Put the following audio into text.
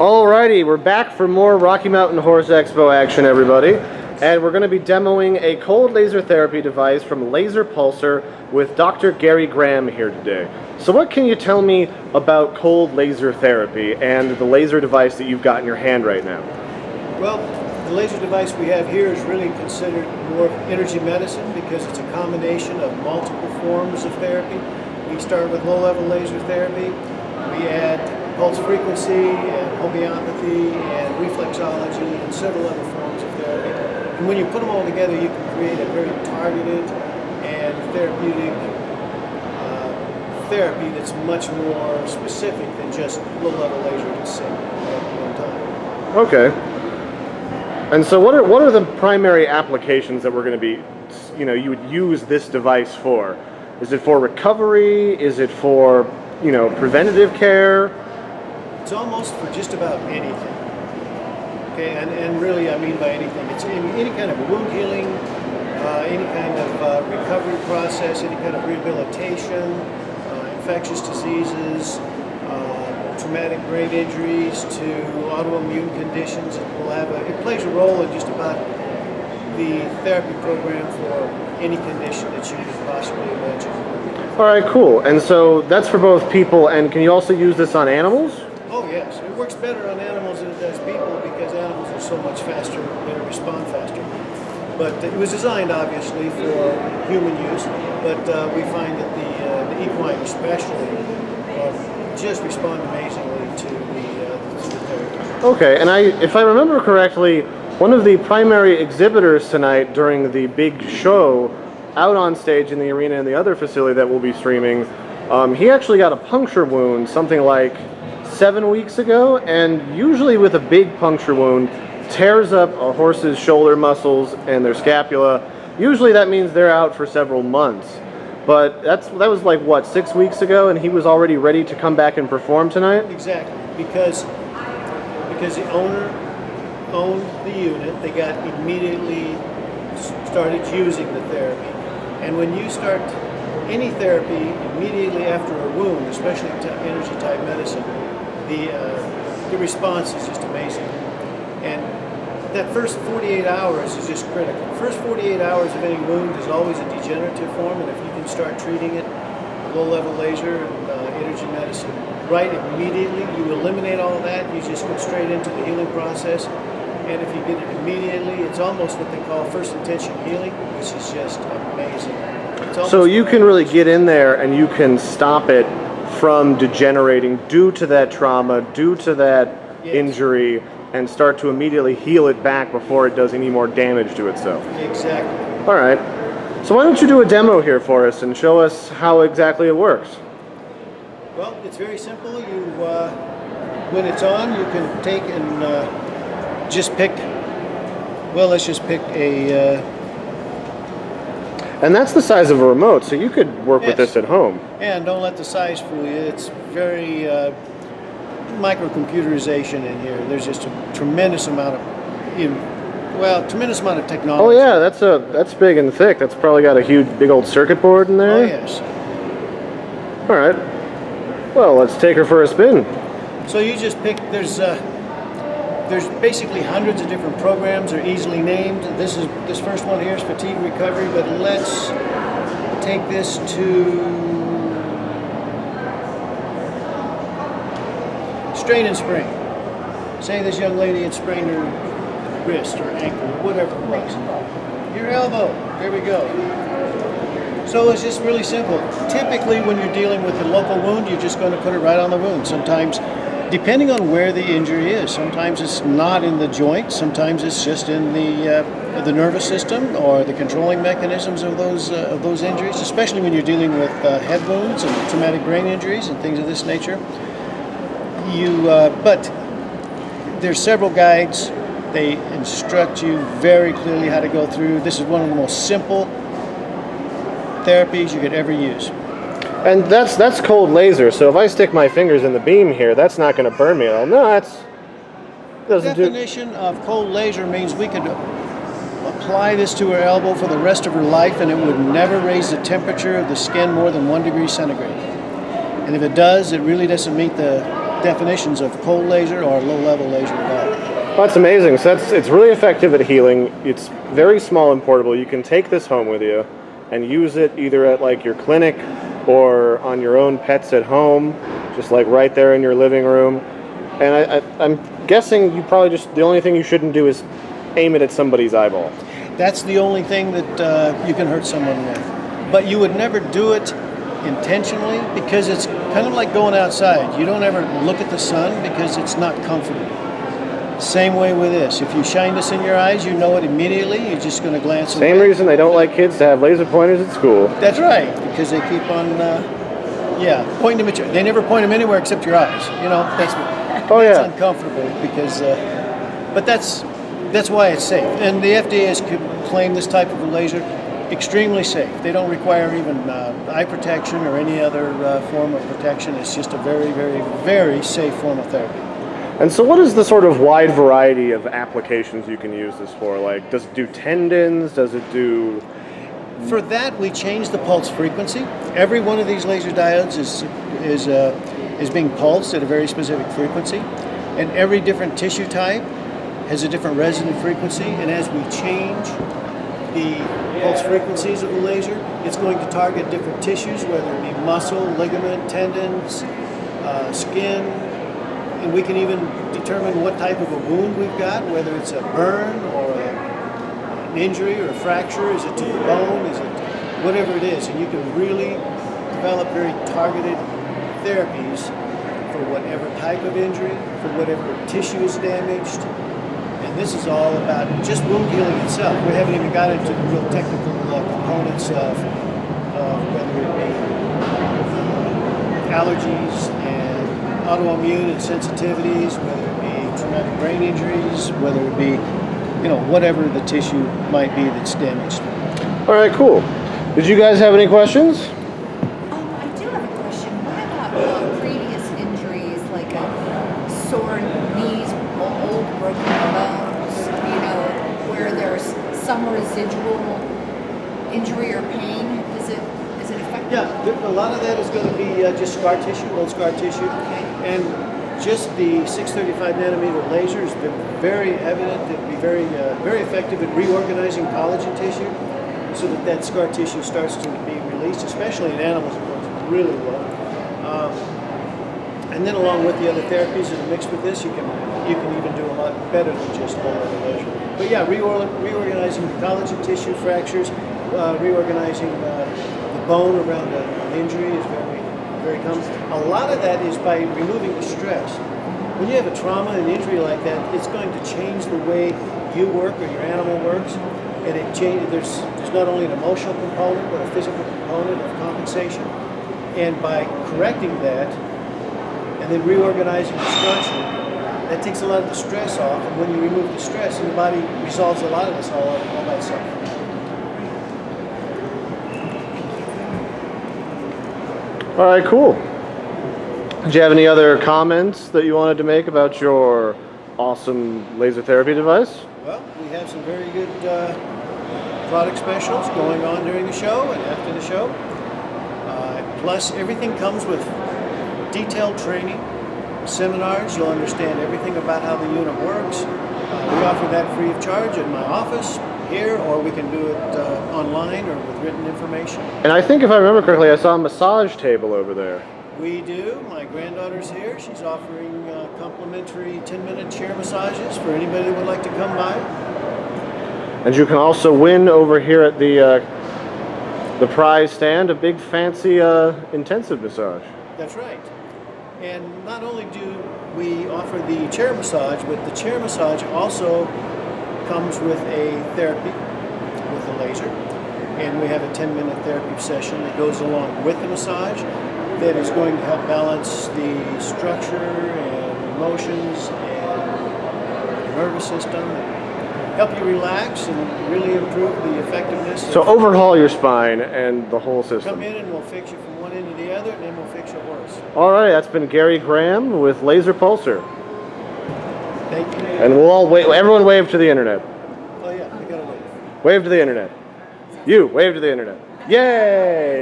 Alrighty, we're back for more Rocky Mountain Horse Expo action, everybody. And we're going to be demoing a cold laser therapy device from Lazr Pulsr with Dr. Gerry Graham here today. So what can you tell me about cold laser therapy and the laser device that you've got in your hand right now? Well, the laser device we have here is really considered more of energy medicine because it's a combination of multiple forms of therapy. We start with low-level laser therapy. We add pulse frequency and homeopathy and reflexology and several other forms of therapy. And when you put them all together, you can create a very targeted and therapeutic therapy that's much more specific than just low-level laser at one time. Okay. And so what are the primary applications that we're going to be, you would use this device for? Is it for recovery? Is it for, preventative care? It's almost for just about anything. Okay, and really I mean by anything. It's any kind of wound healing, any kind of recovery process, any kind of rehabilitation, infectious diseases, traumatic brain injuries to autoimmune conditions. It plays a role in just about the therapy program for any condition that you could possibly imagine. All right, cool. And so that's for both people, and can you also use this on animals? Oh yes, it works better on animals than it does people because animals are so much faster, they respond faster. But it was designed obviously for human use, but we find that the equine especially just respond amazingly to the therapy. Okay, and if I remember correctly, one of the primary exhibitors tonight during the big show out on stage in the arena and the other facility that we'll be streaming, he actually got a puncture wound something like 7 weeks ago, and usually with a big puncture wound, tears up a horse's shoulder muscles and their scapula. Usually that means they're out for several months. But that was like, what, 6 weeks ago, and he was already ready to come back and perform tonight? Exactly, because the owner owned the unit, they got immediately started using the therapy. And when you start any therapy immediately after a wound, especially energy type medicine, the response is just amazing. And that first 48 hours is just critical. The first 48 hours of any wound is always a degenerative form, and if you can start treating it with low-level laser and energy medicine right immediately, you eliminate all of that, you just go straight into the healing process. And if you get it immediately, it's almost what they call first intention healing, which is just amazing. So you can really get in there and you can stop it from degenerating due to that trauma, due to that injury, and start to immediately heal it back before it does any more damage to itself. Exactly. All right. So why don't you do a demo here for us and show us how exactly it works? Well, it's very simple. When it's on, you can take and just pick, well, let's just pick a... And that's the size of a remote, so you could work with this at home. And don't let the size fool you. It's very microcomputerization in here. There's just a tremendous amount of, tremendous amount of technology. Oh yeah, that's big and thick. That's probably got a huge, big old circuit board in there. Oh yes. All right. Well, let's take her for a spin. So you just pick. There's basically hundreds of different programs. They're easily named. This first one here is fatigue recovery, but let's take this to strain and sprain. Say this young lady had sprained her wrist or ankle or whatever it was. Your elbow. There we go. So it's just really simple. Typically when you're dealing with a local wound, you're just going to put it right on the wound. Sometimes, depending on where the injury is, sometimes it's not in the joint, sometimes it's just in the nervous system or the controlling mechanisms of those injuries, especially when you're dealing with head wounds and traumatic brain injuries and things of this nature. But there's several guides. They instruct you very clearly how to go through. This is one of the most simple therapies you could ever use. And that's cold laser, so if I stick my fingers in the beam here, that's not going to burn me at all. No, The definition of cold laser means we could apply this to her elbow for the rest of her life and it would never raise the temperature of the skin more than 1 degree centigrade. And if it does, it really doesn't meet the definitions of cold laser or low-level laser at all. Well, that's amazing. So it's really effective at healing. It's very small and portable. You can take this home with you and use it either at like your clinic or on your own pets at home, just like right there in your living room. And I'm guessing you probably just, the only thing you shouldn't do is aim it at somebody's eyeball. That's the only thing that you can hurt someone with. But you would never do it intentionally because it's kind of like going outside. You don't ever look at the sun because it's not comfortable. Same way with this. If you shine this in your eyes, you know it immediately. You're just going to glance away. Same reason they don't like kids to have laser pointers at school. That's right, because they keep on, pointing them at you. They never point them anywhere except your eyes. You know, that's uncomfortable because, but that's why it's safe. And the FDA has claimed this type of a laser extremely safe. They don't require even eye protection or any other form of protection. It's just a very, very, very safe form of therapy. And so what is the sort of wide variety of applications you can use this for? Like, does it do tendons? Does it do... For that, we change the pulse frequency. Every one of these laser diodes is being pulsed at a very specific frequency. And every different tissue type has a different resonant frequency. And as we change the pulse frequencies of the laser, it's going to target different tissues, whether it be muscle, ligament, tendons, skin. And we can even determine what type of a wound we've got, whether it's a burn or an injury or a fracture. Is it to the bone? Is it whatever it is? And you can really develop very targeted therapies for whatever type of injury, for whatever tissue is damaged. And this is all about just wound healing itself. We haven't even got into the real technical components of whether it be allergies and autoimmune and sensitivities, whether it be traumatic brain injuries, whether it be, whatever the tissue might be that's damaged. All right, cool. Did you guys have any questions? I do have a question. What about previous injuries, like sore knees, old broken bones, where there's some residual injury or pain? Is it effective? Yeah, a lot of that is going to be just scar tissue, old scar tissue. Okay. And just the 635 nanometer laser has been very evident to be very effective at reorganizing collagen tissue so that scar tissue starts to be released, especially in animals, it works really well. And then along with the other therapies that are mixed with this, you can even do a lot better than just low-level laser. But yeah, reorganizing the collagen tissue fractures, reorganizing the bone around an injury is very common. A lot of that is by removing the stress. When you have a trauma and injury like that, it's going to change the way you work or your animal works, and there's not only an emotional component but a physical component of compensation. And by correcting that and then reorganizing the structure, that takes a lot of the stress off. And when you remove the stress, and the body resolves a lot of this all by itself. All right, cool. Did you have any other comments that you wanted to make about your awesome laser therapy device? Well, we have some very good product specials going on during the show and after the show. Plus, everything comes with detailed training, seminars. You'll understand everything about how the unit works. We offer that free of charge in my office here, or we can do it online or with written information. And I think if I remember correctly, I saw a massage table over there. We do. My granddaughter's here. She's offering complimentary 10-minute chair massages for anybody that would like to come by. And you can also win over here at the prize stand a big fancy intensive massage. That's right. And not only do we offer the chair massage, but the chair massage also comes with a therapy with the laser. And we have a 10-minute therapy session that goes along with the massage that is going to help balance the structure and emotions and the nervous system, and help you relax and really improve the effectiveness. So overhaul your spine and the whole system. Come in and we'll fix you from one end to the other, and then we'll fix your horse. All right, that's been Gerry Graham with Lazr Pulsr. Thank you. And we'll all wait. Everyone wave to the internet. Oh yeah, we gotta wait. Wave to the internet. You, wave to the internet. Yay!